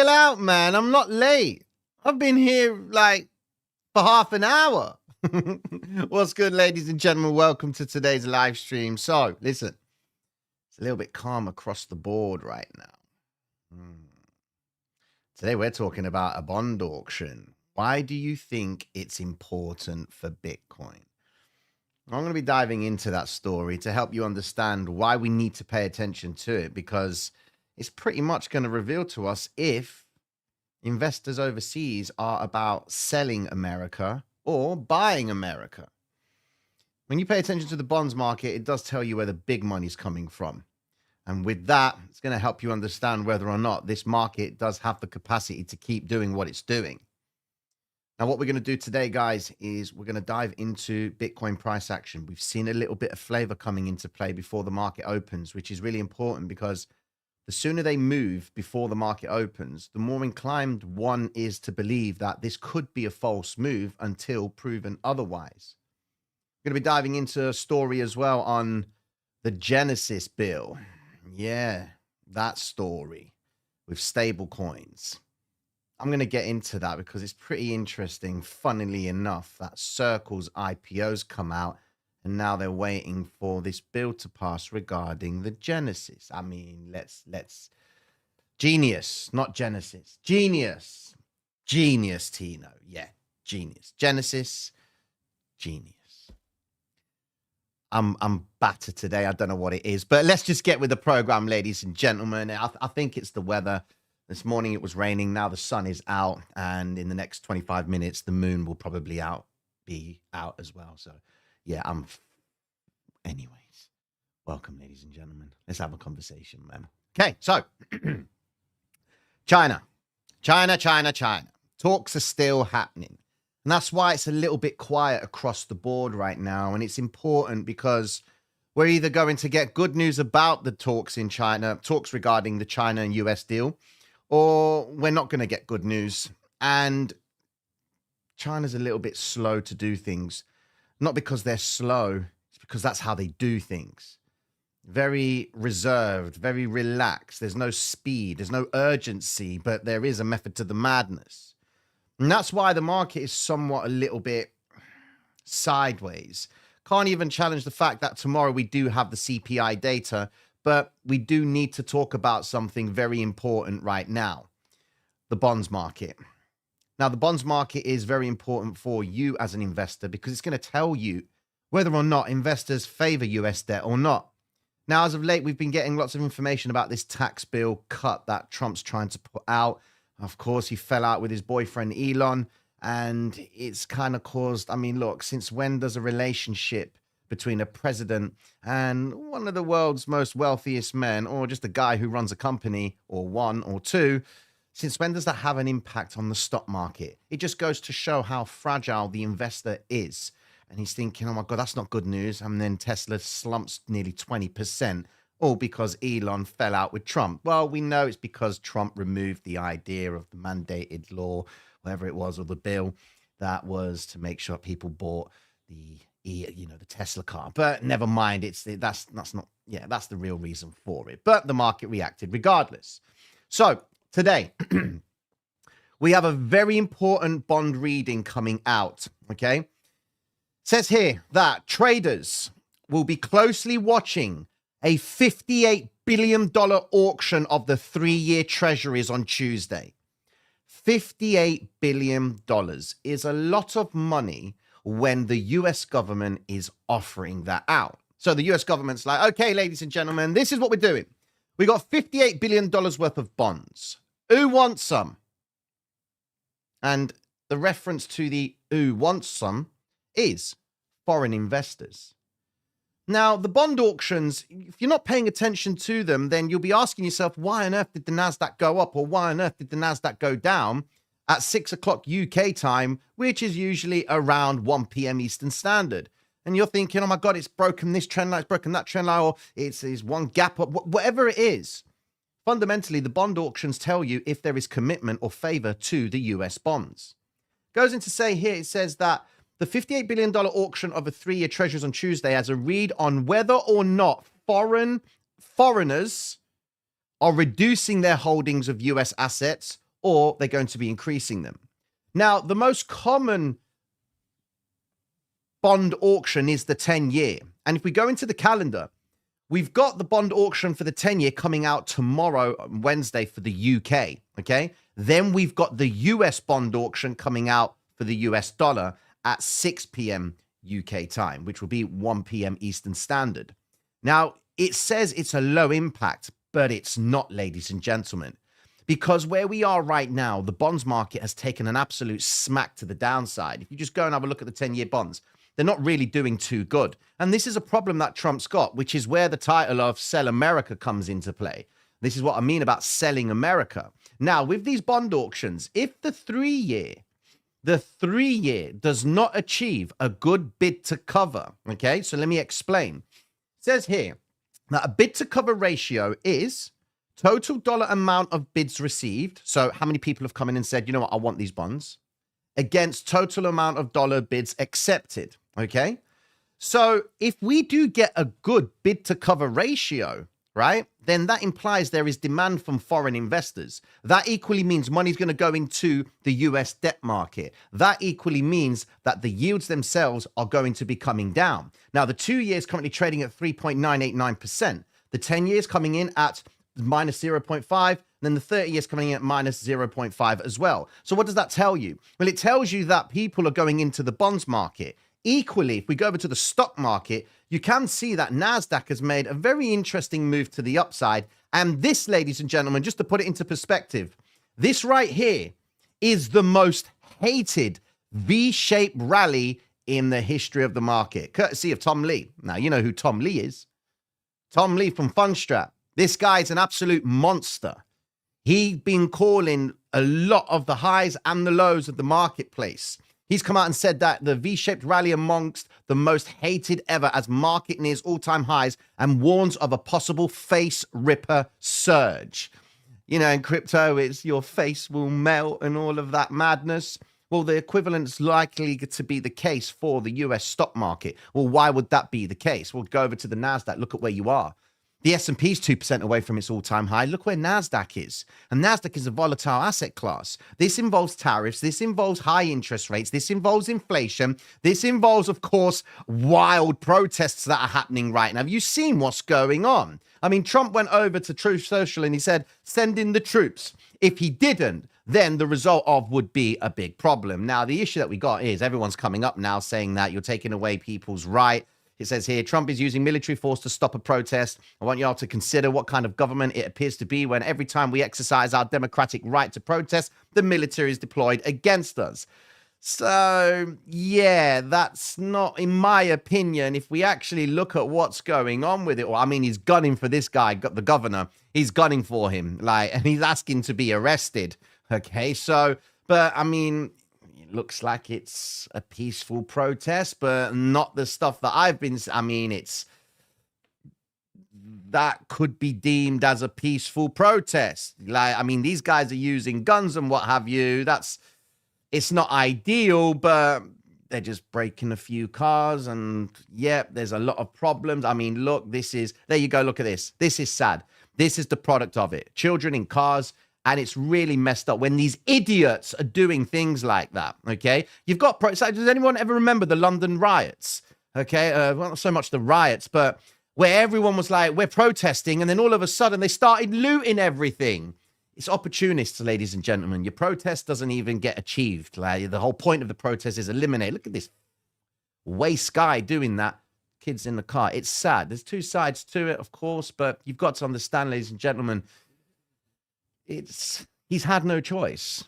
chill out, man. I'm not late. I've been here like for half an hour. What's good, ladies and gentlemen? Welcome to today's live stream. So, listen, it's a little bit calm across the board right now. Today, we're talking about a bond auction. Why do you think it's important for Bitcoin? I'm going to be diving into that story to help you understand why we need to pay attention to it, because it's pretty much going to reveal to us if investors overseas are about selling America or buying America. When you pay attention to the bonds market, it does tell you where the big money's coming from. And with that, it's going to help you understand whether or not this market does have the capacity to keep doing what it's doing. Now, what we're going to do today, guys, is we're going to dive into Bitcoin price action. We've seen a little bit of flavor coming into play before the market opens, which is really important because the sooner they move before the market opens, the more inclined one is to believe that this could be a false move until proven otherwise. We're going to be diving into a story as well on the Genesis bill. Yeah, that story with stablecoins. I'm going to get into that because it's pretty interesting, funnily enough, that Circle's IPOs come out and now they're waiting for this bill to pass regarding the Genesis. I mean, let's genius, not Genesis. Genius, Tino. Yeah, genius. Genesis, genius. I'm battered today. I don't know what it is, but let's just get with the program, ladies and gentlemen. I think it's the weather. This morning it was raining. Now the sun is out, and in the next 25 minutes, the moon will probably be out as well. So, yeah, anyways, welcome, ladies and gentlemen. Let's have a conversation, man. Okay, so China. Talks are still happening. And that's why it's a little bit quiet across the board right now. And it's important because we're either going to get good news about the talks in China, talks regarding the China and US deal, or we're not going to get good news. And China's a little bit slow to do things. Not because they're slow, it's because that's how they do things. Very reserved, very relaxed. There's no speed, there's no urgency, but there is a method to the madness. And that's why the market is somewhat a little bit sideways. Can't even challenge the fact that tomorrow we do have the CPI data, but we do need to talk about something very important right now. The bonds market. Now, the bonds market is very important for you as an investor because it's going to tell you whether or not investors favor US debt or not. Now, as of late, we've been getting lots of information about this tax bill cut that Trump's trying to put out. Of course, he fell out with his boyfriend, Elon, and it's kind of caused, I mean, look, since when does a relationship between a president and one of the world's most wealthiest men, or just a guy who runs a company, or one or two, since when does that have an impact on the stock market? It just goes to show how fragile the investor is. And he's thinking, oh my God, that's not good news. And then Tesla slumps nearly 20%. All because Elon fell out with Trump. Well, we know it's because Trump removed the idea of the mandated law, whatever it was, or the bill that was to make sure people bought the Tesla car. But never mind, that's the real reason for it. But the market reacted regardless. So today we have a very important bond reading coming out. Okay, it says here that traders will be closely watching a $58 billion auction of the 3-year treasuries on Tuesday. $58 billion is a lot of money when the US government is offering that out. So the US government's like, okay, ladies and gentlemen, this is what we're doing. We got $58 billion worth of bonds. Who wants some? And the reference to the who wants some is foreign investors. Now, the bond auctions, if you're not paying attention to them, then you'll be asking yourself, why on earth did the NASDAQ go up, or why on earth did the NASDAQ go down at 6 o'clock UK time, which is usually around 1 p.m. Eastern Standard? And you're thinking, oh my God, it's broken this trend line, it's broken that trend line, or it's one gap up, whatever it is. Fundamentally, the bond auctions tell you if there is commitment or favor to the US bonds. Goes into say here, it says that the $58 billion auction of the 3-year treasuries on Tuesday has a read on whether or not foreigners are reducing their holdings of US assets or they're going to be increasing them. Now, the most common bond auction is the 10-year. And if we go into the calendar, we've got the bond auction for the 10-year coming out tomorrow, Wednesday, for the UK, okay? Then we've got the US bond auction coming out for the US dollar at 6 p.m. UK time, which will be 1 p.m. Eastern Standard. Now, it says it's a low impact, but it's not, ladies and gentlemen, because where we are right now, the bonds market has taken an absolute smack to the downside. If you just go and have a look at the 10-year bonds, they're not really doing too good. And this is a problem that Trump's got, which is where the title of Sell America comes into play. This is what I mean about selling America. Now, with these bond auctions, if the three-year does not achieve a good bid to cover, okay? So let me explain. It says here that a bid to cover ratio is total dollar amount of bids received. So how many people have come in and said, you know what, I want these bonds, against total amount of dollar bids accepted, okay? So if we do get a good bid to cover ratio, right, then that implies there is demand from foreign investors. That equally means money's going to go into the US debt market. That equally means that the yields themselves are going to be coming down. Now, the 2 years currently trading at 3.989%. The 10 years coming in at minus 0.5, then the 30 years coming in at minus 0.5 as well. So what does that tell you? Well, it tells you that people are going into the bonds market. Equally, if we go over to the stock market, you can see that NASDAQ has made a very interesting move to the upside. And this, ladies and gentlemen, just to put it into perspective, this right here is the most hated V-shaped rally in the history of the market, courtesy of Tom Lee. Now, you know who Tom Lee is. Tom Lee from Fundstrat. This guy's an absolute monster. He's been calling a lot of the highs and the lows of the marketplace. He's come out and said that the V-shaped rally amongst the most hated ever as market nears all-time highs and warns of a possible face ripper surge. You know, in crypto, it's your face will melt and all of that madness. Well, the equivalent's likely to be the case for the US stock market. Well, why would that be the case? Well, go over to the NASDAQ. Look at where you are. The S&P is 2% away from its all-time high. Look where NASDAQ is. And NASDAQ is a volatile asset class. This involves tariffs. This involves high interest rates. This involves inflation. This involves, of course, wild protests that are happening right now. Have you seen what's going on? I mean, Trump went over to Truth Social and he said, send in the troops. If he didn't, then the result of would be a big problem. Now, the issue that we got is everyone's coming up now saying that you're taking away people's right. It says here, Trump is using military force to stop a protest. I want you all to consider what kind of government it appears to be when every time we exercise our democratic right to protest, the military is deployed against us. So, yeah, that's not, in my opinion, if we actually look at what's going on with it. Well, I mean, he's gunning for this guy, the governor. He's gunning for him, and he's asking to be arrested. Okay, so, but I mean, looks like it's a peaceful protest, but not the stuff that I've been. I mean, that could be deemed as a peaceful protest. I mean, these guys are using guns and what have you. It's not ideal, but they're just breaking a few cars and yep, there's a lot of problems. I mean, look, there you go. Look at this. This is sad. This is the product of it. Children in cars. And it's really messed up when these idiots are doing things like that, okay? You've got, does anyone ever remember the London riots? Okay, well, not so much the riots, but where everyone was like, we're protesting, and then all of a sudden they started looting everything. It's opportunists, ladies and gentlemen. Your protest doesn't even get achieved. Like, the whole point of the protest is eliminate. Look at this waste guy doing that. Kids in the car. It's sad. There's two sides to it, of course, but you've got to understand, ladies and gentlemen, he's had no choice.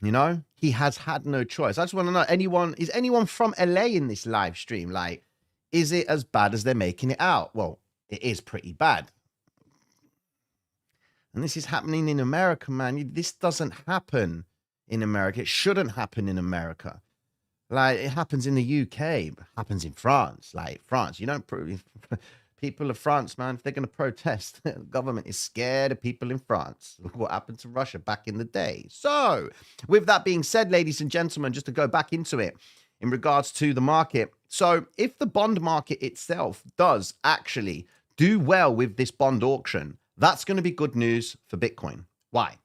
You know, he has had no choice. I just want to know, is anyone from LA in this live stream? Like, is it as bad as they're making it out? Well, it is pretty bad. And this is happening in America, man. This doesn't happen in America. It shouldn't happen in America. Like, it happens in the UK, it happens in France. Like, France, you don't prove. People of France, man, if they're going to protest, the government is scared of people in France. What happened to Russia back in the day? So, with that being said, ladies and gentlemen, just to go back into it in regards to the market. So, if the bond market itself does actually do well with this bond auction, that's going to be good news for Bitcoin. Why?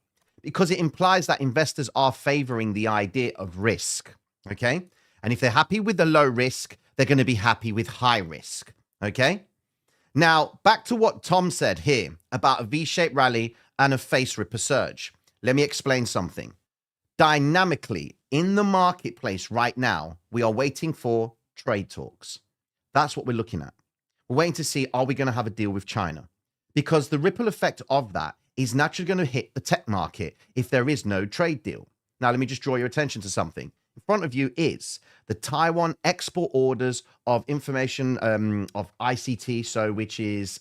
because it implies that investors are favoring the idea of risk. Okay. And if they're happy with the low risk, they're going to be happy with high risk. Okay. Now, back to what Tom said here about a V-shaped rally and a face ripper surge. Let me explain something. Dynamically, in the marketplace right now, we are waiting for trade talks. That's what we're looking at. We're waiting to see, are we going to have a deal with China? Because the ripple effect of that is naturally going to hit the tech market if there is no trade deal. Now, let me just draw your attention to something. In front of you is the Taiwan export orders of information of ICT, so which is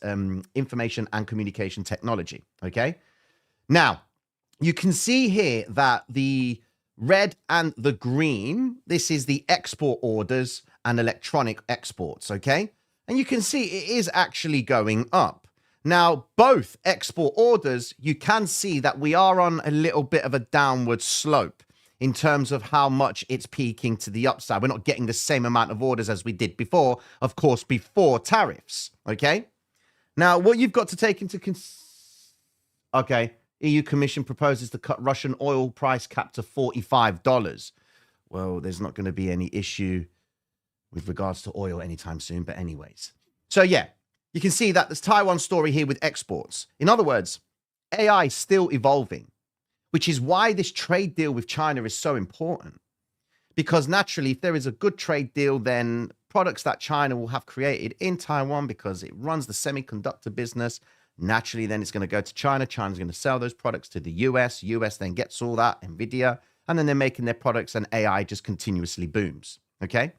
information and communication technology. Okay. Now, you can see here that the red and the green, this is the export orders and electronic exports. Okay. And you can see it is actually going up. Now, both export orders, you can see that we are on a little bit of a downward slope in terms of how much it's peaking to the upside. We're not getting the same amount of orders as we did before, of course, before tariffs, okay? Now, what you've got to take into okay, EU Commission proposes to cut Russian oil price cap to $45. Well, there's not going to be any issue with regards to oil anytime soon, but anyways. So, yeah, you can see that there's Taiwan story here with exports. In other words, AI is still evolving, which is why this trade deal with China is so important. Because naturally, if there is a good trade deal, then products that China will have created in Taiwan, because it runs the semiconductor business, naturally, then it's going to go to China. China's going to sell those products to the US. US then gets all that, NVIDIA, and then they're making their products, and AI just continuously booms. Okay?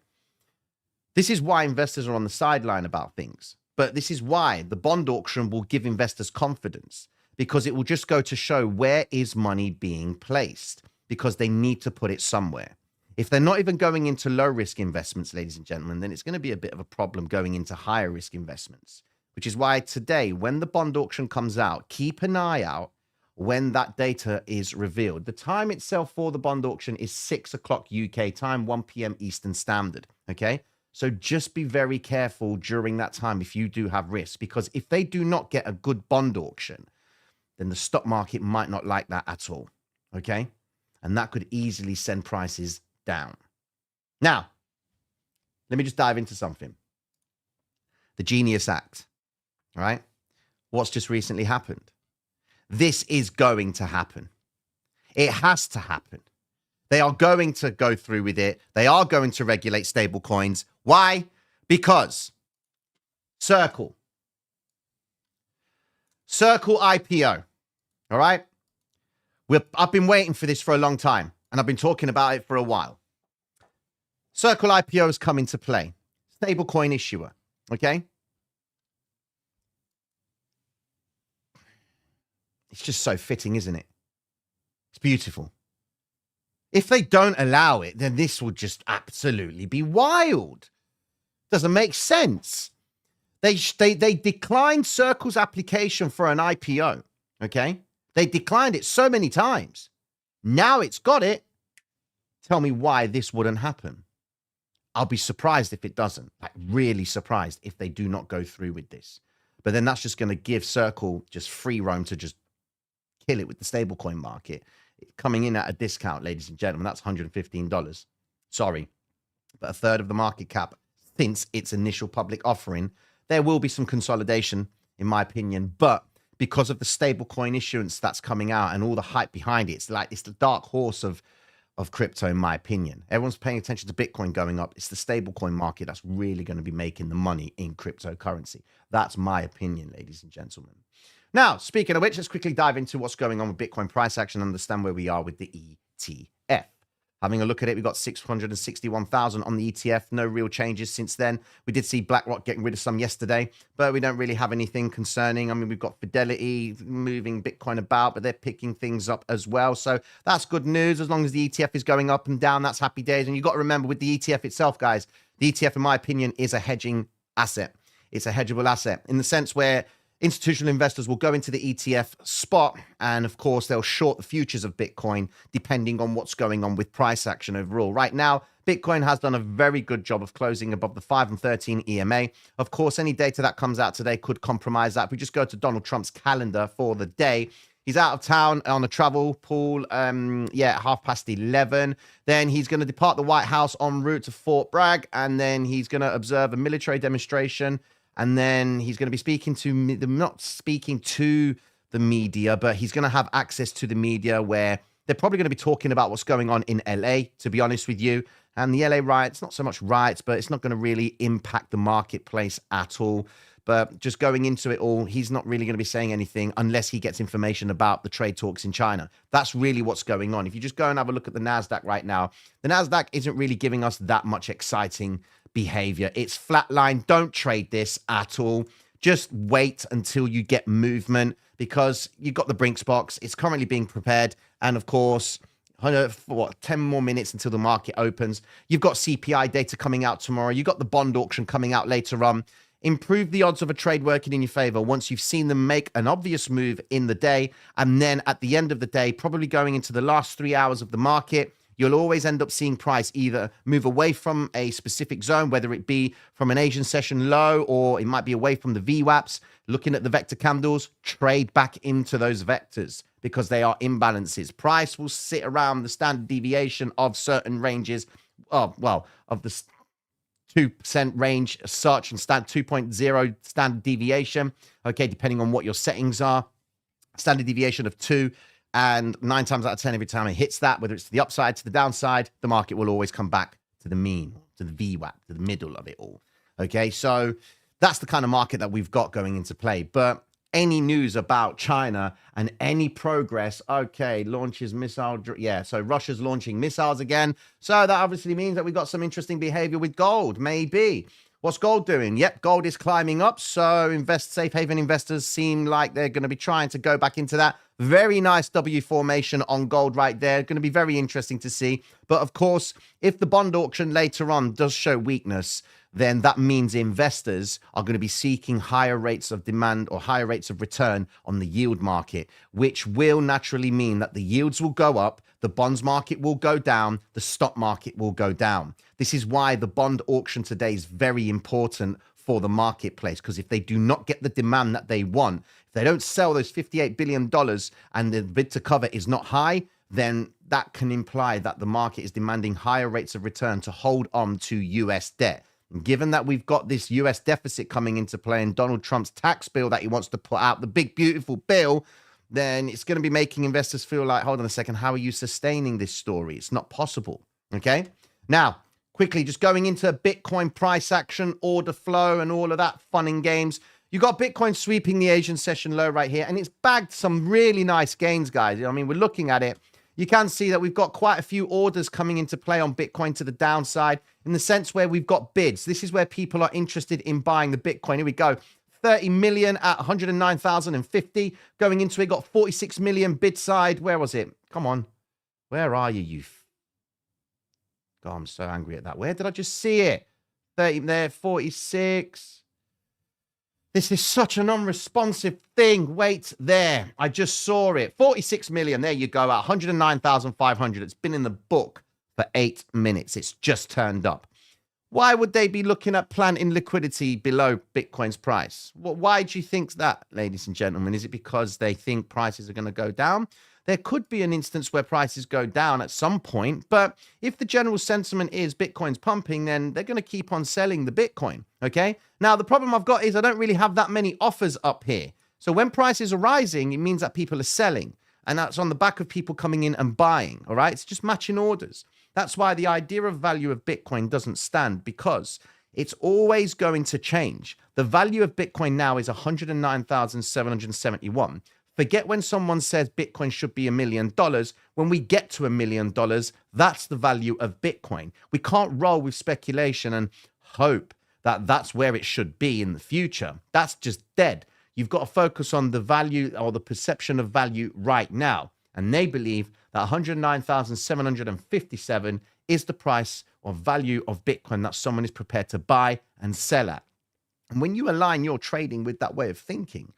This is why investors are on the sideline about things. But this is why the bond auction will give investors confidence, because it will just go to show where is money being placed, because they need to put it somewhere. If they're not even going into low risk investments, ladies and gentlemen, then it's going to be a bit of a problem going into higher risk investments, which is why today, when the bond auction comes out, keep an eye out when that data is revealed. The time itself for the bond auction is 6 o'clock UK time, 1 p.m. Eastern Standard. Okay. So just be very careful during that time if you do have risk, because if they do not get a good bond auction, then the stock market might not like that at all. Okay. And that could easily send prices down. Now, let me just dive into something. The Genius Act. All right. What's just recently happened? This is going to happen. It has to happen. They are going to go through with it. They are going to regulate stable coins. Why? Because Circle IPO. All right. I've been waiting for this for a long time, and I've been talking about it for a while. Circle IPO has come into play. Stablecoin issuer. Okay. It's just so fitting, isn't it? It's beautiful. If they don't allow it, then this will just absolutely be wild. Doesn't make sense. They declined Circle's application for an IPO. Okay. They declined it so many times. Now it's got it. Tell me why this wouldn't happen. I'll be surprised if it doesn't. Like, really surprised if they do not go through with this. But then that's just going to give Circle just free roam to just kill it with the stablecoin market. Coming in at a discount, ladies and gentlemen, that's $115. Sorry, but a third of the market cap since its initial public offering. There will be some consolidation, in my opinion, but because of the stablecoin issuance that's coming out and all the hype behind it, it's the dark horse of crypto, in my opinion. Everyone's paying attention to Bitcoin going up. It's the stablecoin market that's really going to be making the money in cryptocurrency. That's my opinion, ladies and gentlemen. Now, speaking of which, let's quickly dive into what's going on with Bitcoin price action and understand where we are with the ETF. Having a look at it, we've got 661,000 on the ETF. No real changes since then. We did see BlackRock getting rid of some yesterday, but we don't really have anything concerning. I mean, we've got Fidelity moving Bitcoin about, but they're picking things up as well. So that's good news. As long as the ETF is going up and down, that's happy days. And you've got to remember with the ETF itself, guys, the ETF, in my opinion, is a hedging asset. It's a hedgeable asset in the sense where institutional investors will go into the ETF spot, and of course, they'll short the futures of Bitcoin depending on what's going on with price action overall. Right now, Bitcoin has done a very good job of closing above the 5 and 13 EMA. Of course, any data that comes out today could compromise that. If we just go to Donald Trump's calendar for the day, He's out of town on a travel pool, at 11:30. Then he's going to depart the White House en route to Fort Bragg, and then he's going to observe a military demonstration, and then he's going to be speaking to not speaking to the media, but he's going to have access to the media where they're probably going to be talking about what's going on in LA, to be honest with you. And the LA riots, not so much riots, but it's not going to really impact the marketplace at all. But just going into it all, he's not really going to be saying anything unless he gets information about the trade talks in China. That's really what's going on. If you just go and have a look at the NASDAQ right now, the NASDAQ isn't really giving us that much exciting behavior. It's flatline. Don't trade this at all. Just wait until you get movement because you've got the Brinks box. It's currently being prepared. And of course, 10 more minutes until the market opens. You've got CPI data coming out tomorrow. You've got the bond auction coming out later on. Improve the odds of a trade working in your favor once you've seen them make an obvious move in the day. And then at the end of the day, probably going into the last 3 hours of the market, you'll always end up seeing price either move away from a specific zone, whether it be from an Asian session low, or it might be away from the VWAPs. Looking at the vector candles, trade back into those vectors because they are imbalances. Price will sit around the standard deviation of certain ranges, of the 2% range as such, and 2.0 standard deviation, okay, depending on what your settings are. Standard deviation of 2, and 9 times out of 10, every time it hits that, whether it's to the upside, to the downside, the market will always come back to the mean, to the VWAP, to the middle of it all. Okay, so that's the kind of market that we've got going into play. But any news about China and any progress, okay, launches missile, so Russia's launching missiles again. So that obviously means that we've got some interesting behavior with gold, maybe. What's gold doing? Yep, gold is climbing up. So safe haven investors seem like they're going to be trying to go back into that. Very nice W formation on gold right there. Going to be very interesting to see. But of course, if the bond auction later on does show weakness, then that means investors are going to be seeking higher rates of demand or higher rates of return on the yield market, which will naturally mean that the yields will go up, the bonds market will go down, the stock market will go down. This is why the bond auction today is very important for the marketplace, because if they do not get the demand that they want, if they don't sell those $58 billion and the bid to cover is not high, then that can imply that the market is demanding higher rates of return to hold on to US debt. Given that we've got this US deficit coming into play and Donald Trump's tax bill that he wants to put out, the big, beautiful bill, then it's going to be making investors feel like, hold on a second, how are you sustaining this story? It's not possible. Okay. Now, quickly, just going into Bitcoin price action, order flow, and all of that fun and games. You got Bitcoin sweeping the Asian session low right here, and it's bagged some really nice gains, guys. I mean, we're looking at it. You can see that we've got quite a few orders coming into play on Bitcoin to the downside in the sense where we've got bids. This is where people are interested in buying the Bitcoin. Here we go. 30 million at 109,050. Going into it, got 46 million bid side. Where was it? Come on. Where are you, God, I'm so angry at that. Where did I just see it? 30 there, 46. This is such an unresponsive thing. Wait, there. I just saw it. 46 million. There you go. At 109,500. It's been in the book for 8 minutes. It's just turned up. Why would they be looking at planting liquidity below Bitcoin's price? Why do you think that, ladies and gentlemen? Is it because they think prices are going to go down? There could be an instance where prices go down at some point, but if the general sentiment is Bitcoin's pumping, then they're going to keep on selling the Bitcoin, okay? Now, the problem I've got is I don't really have that many offers up here. So when prices are rising, it means that people are selling, and that's on the back of people coming in and buying, all right? It's just matching orders. That's why the idea of value of Bitcoin doesn't stand, because it's always going to change. The value of Bitcoin now is 109,771. Forget when someone says Bitcoin should be $1 million. When we get to $1 million, that's the value of Bitcoin. We can't roll with speculation and hope that that's where it should be in the future. That's just dead. You've got to focus on the value or the perception of value right now. And they believe that 109,757 is the price or value of Bitcoin that someone is prepared to buy and sell at. And when you align your trading with that way of thinking,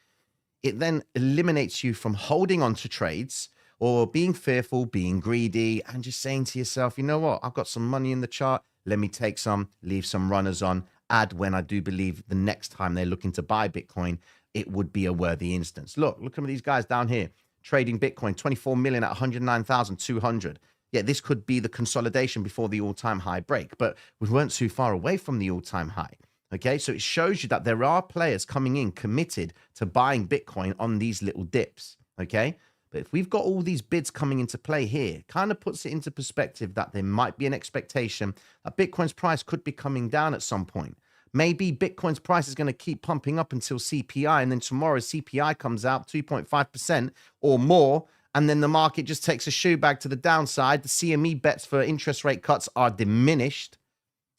it then eliminates you from holding on to trades or being fearful, being greedy, and just saying to yourself, you know what, I've got some money in the chart. Let me take some, leave some runners on, add when I do believe the next time they're looking to buy Bitcoin, it would be a worthy instance. Look at these guys down here. trading Bitcoin, 24 million at 109,200. Yeah, this could be the consolidation before the all-time high break, but we weren't too far away from the all-time high. Okay, so it shows you that there are players coming in committed to buying Bitcoin on these little dips. Okay, but if we've got all these bids coming into play here, kind of puts it into perspective that there might be an expectation that Bitcoin's price could be coming down at some point. Maybe Bitcoin's price is going to keep pumping up until CPI, and then tomorrow CPI comes out 2.5% or more, and then the market just takes a shoe bag to the downside. The CME bets for interest rate cuts are diminished,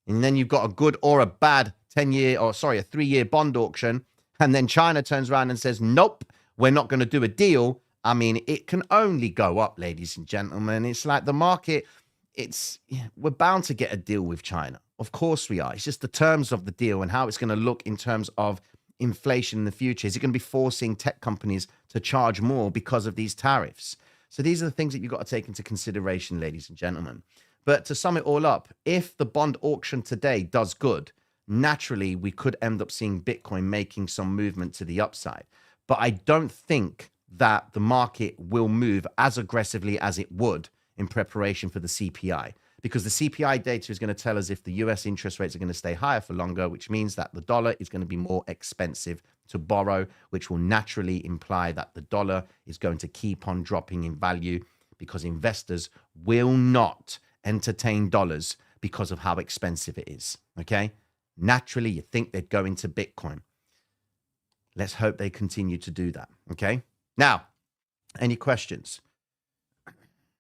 and then you've got a good or a bad a 3-year bond auction, and then China turns around and says, nope, we're not going to do a deal. I mean, it can only go up, ladies and gentlemen. It's like the market, we're bound to get a deal with China. Of course we are. It's just the terms of the deal and how it's going to look in terms of inflation in the future. Is it going to be forcing tech companies to charge more because of these tariffs? So these are the things that you've got to take into consideration, ladies and gentlemen. But to sum it all up, if the bond auction today does good, naturally, we could end up seeing Bitcoin making some movement to the upside. But I don't think that the market will move as aggressively as it would in preparation for the CPI, because the CPI data is going to tell us if the US interest rates are going to stay higher for longer, which means that the dollar is going to be more expensive to borrow, which will naturally imply that the dollar is going to keep on dropping in value because investors will not entertain dollars because of how expensive it is. Okay? Naturally, you think they'd go into Bitcoin. Let's hope they continue to do that. Okay? Now, any questions?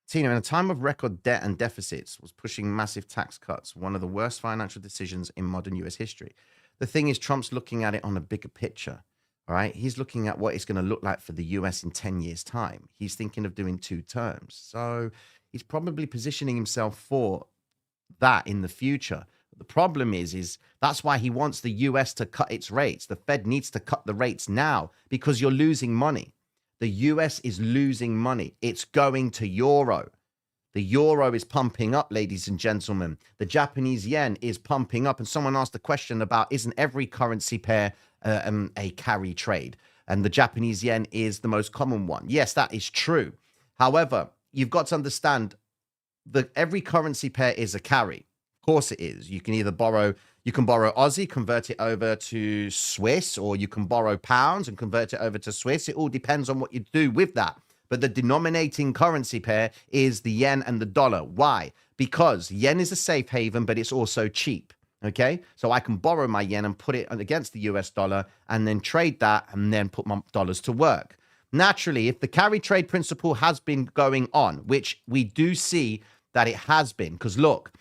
Tina, in a time of record debt and deficits, was pushing massive tax cuts one of the worst financial decisions in modern US history. The thing is, Trump's looking at it on a bigger picture. All right? He's looking at what it's going to look like for the US in 10 years' time. He's thinking of doing 2 terms. So he's probably positioning himself for that in the future. The problem is that's why he wants the US to cut its rates. The Fed needs to cut the rates now because you're losing money. The US is losing money. It's going to euro. The euro is pumping up, ladies and gentlemen. The Japanese yen is pumping up. And someone asked a question about, isn't every currency pair a carry trade? And the Japanese yen is the most common one. Yes, that is true. However, you've got to understand that every currency pair is a carry. Of course it is. You can either borrow Aussie, convert it over to Swiss, or you can borrow pounds and convert it over to Swiss. It all depends on what you do with that. But the denominating currency pair is the yen and the dollar. Why? Because yen is a safe haven, but it's also cheap. Okay? So I can borrow my yen and put it against the US dollar and then trade that and then put my dollars to work. Naturally, if the carry trade principle has been going on, which we do see that it has been, because look,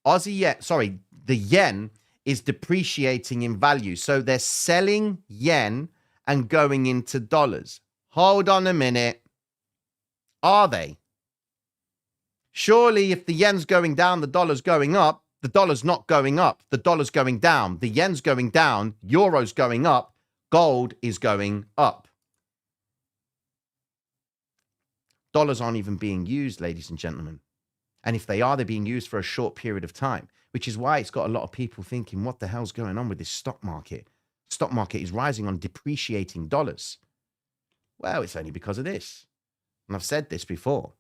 the yen is depreciating in value. So they're selling yen and going into dollars. Hold on a minute. Are they? Surely if the yen's going down, the dollar's going up. The dollar's not going up. The dollar's going down. The yen's going down. Euro's going up. Gold is going up. Dollars aren't even being used, ladies and gentlemen. And if they are, they're being used for a short period of time, which is why it's got a lot of people thinking, what the hell's going on with this stock market? Stock market is rising on depreciating dollars. Well, it's only because of this. And I've said this before.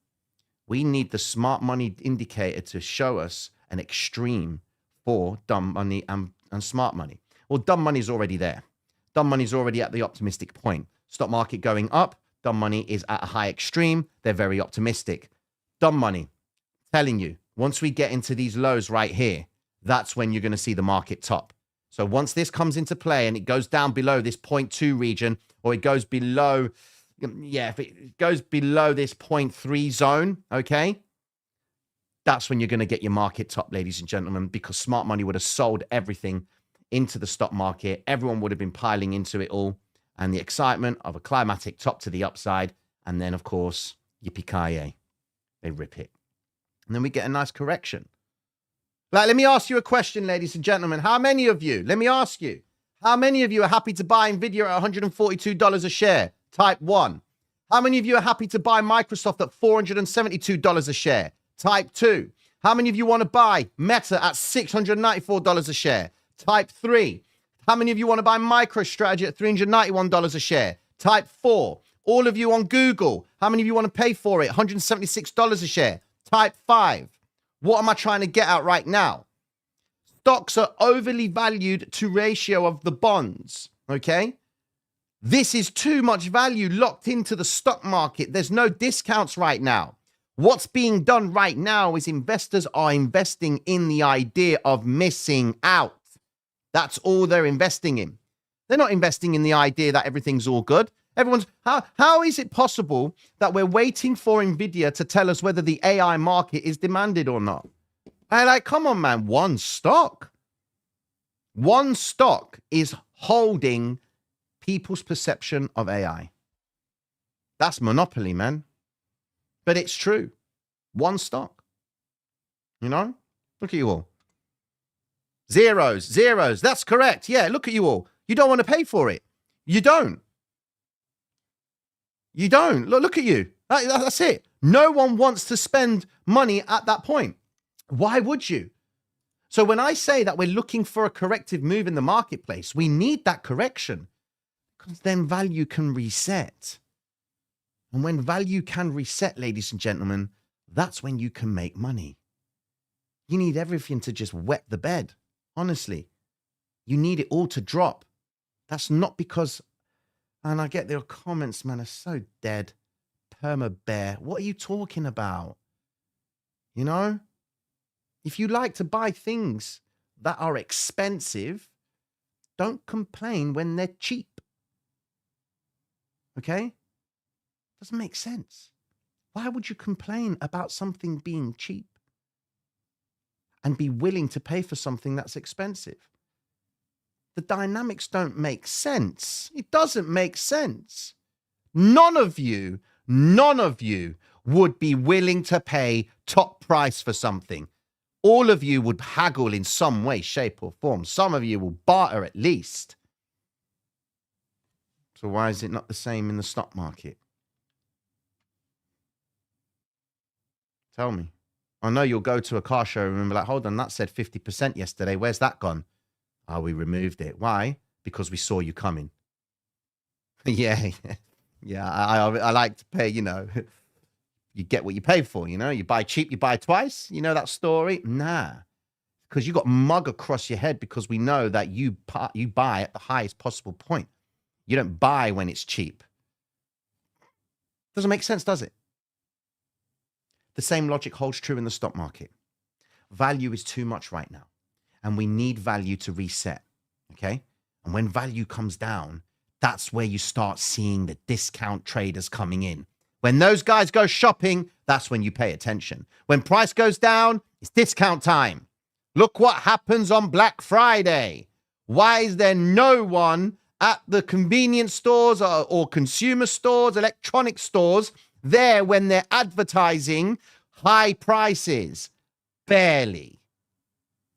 We need the smart money indicator to show us an extreme for dumb money and smart money. Well, dumb money is already there. Dumb money is already at the optimistic point. Stock market going up. Dumb money is at a high extreme. They're very optimistic. Dumb money. Telling you, once we get into these lows right here, that's when you're going to see the market top. So once this comes into play and it goes down below this 0.2 region, or it goes below, if it goes below this 0.3 zone, okay, that's when you're going to get your market top, ladies and gentlemen, because smart money would have sold everything into the stock market. Everyone would have been piling into it all, and the excitement of a climatic top to the upside. And then, of course, yippee-ki-yay, they rip it. And then we get a nice correction. Like, let me ask you a question, ladies and gentlemen. How many of you, let me ask you, how many of you are happy to buy NVIDIA at $142 a share? Type 1. How many of you are happy to buy Microsoft at $472 a share? Type 2. How many of you want to buy Meta at $694 a share? Type 3. How many of you want to buy MicroStrategy at $391 a share? Type 4. All of you on Google, how many of you want to pay for it? $176 a share. Type 5. What am I trying to get at right now? Stocks are overly valued to ratio of the bonds, okay? This is too much value locked into the stock market. There's no discounts right now. What's being done right now is investors are investing in the idea of missing out. That's all they're investing in. They're not investing in the idea that everything's all good. How is it possible that we're waiting for Nvidia to tell us whether the AI market is demanded or not? And like, come on, man, one stock is holding people's perception of AI. That's monopoly, man. But it's true. One stock. You know? Look at you all. Zeros. That's correct. Yeah, look at you all. You don't want to pay for it. You don't. Look at you. That's it. No one wants to spend money at that point. Why would you? So when I say that we're looking for a corrective move in the marketplace, we need that correction because then value can reset. And when value can reset, ladies and gentlemen, that's when you can make money. You need everything to just wet the bed. Honestly, you need it all to drop. That's not because, and I get their comments, man, are so dead. Perma bear. What are you talking about? You know? If you like to buy things that are expensive, don't complain when they're cheap. Okay? Doesn't make sense. Why would you complain about something being cheap and be willing to pay for something that's expensive? The dynamics don't make sense. It doesn't make sense. None of you would be willing to pay top price for something. All of you would haggle in some way, shape, or form. Some of you will barter at least. So why is it not the same in the stock market? Tell me. I know you'll go to a car showroom and be like, hold on, that said 50% yesterday. Where's that gone? Oh, we removed it. Why? Because we saw you coming. Yeah. I like to pay, you know. You get what you pay for, you know. You buy cheap, you buy twice. You know that story? Nah. Because you got mug across your head because we know that you buy at the highest possible point. You don't buy when it's cheap. Doesn't make sense, does it? The same logic holds true in the stock market. Value is too much right now, and we need value to reset, okay? And when value comes down, that's where you start seeing the discount traders coming in. When those guys go shopping, that's when you pay attention. When price goes down, it's discount time. Look what happens on Black Friday. Why is there no one at the convenience stores or consumer stores, electronic stores, there when they're advertising high prices? Barely.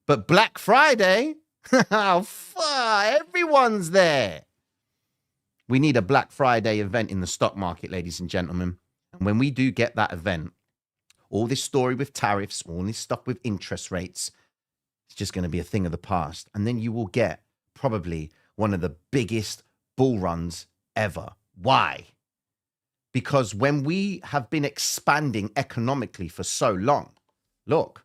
But Black Friday, everyone's there. We need a Black Friday event in the stock market, ladies and gentlemen. And when we do get that event, all this story with tariffs, all this stuff with interest rates, it's just going to be a thing of the past. And then you will get probably one of the biggest bull runs ever. Why? Because when we have been expanding economically for so long, look,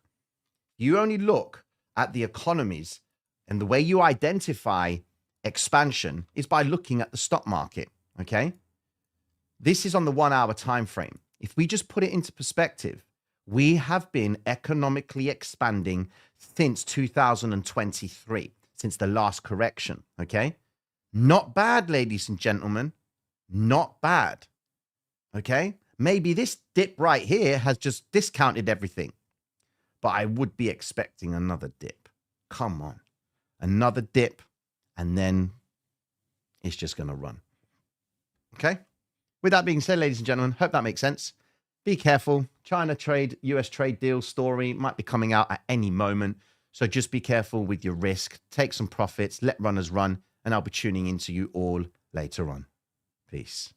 you only look at the economies, and the way you identify expansion is by looking at the stock market, okay? This is on the 1 hour time frame. If we just put it into perspective, we have been economically expanding since 2023, since the last correction, okay? Not bad, ladies and gentlemen. Not bad, okay? Maybe this dip right here has just discounted everything, but I would be expecting another dip. Come on. Another dip, and then it's just going to run. Okay? With that being said, ladies and gentlemen, hope that makes sense. Be careful. China trade, US trade deal story might be coming out at any moment. So just be careful with your risk. Take some profits. Let runners run. And I'll be tuning into you all later on. Peace.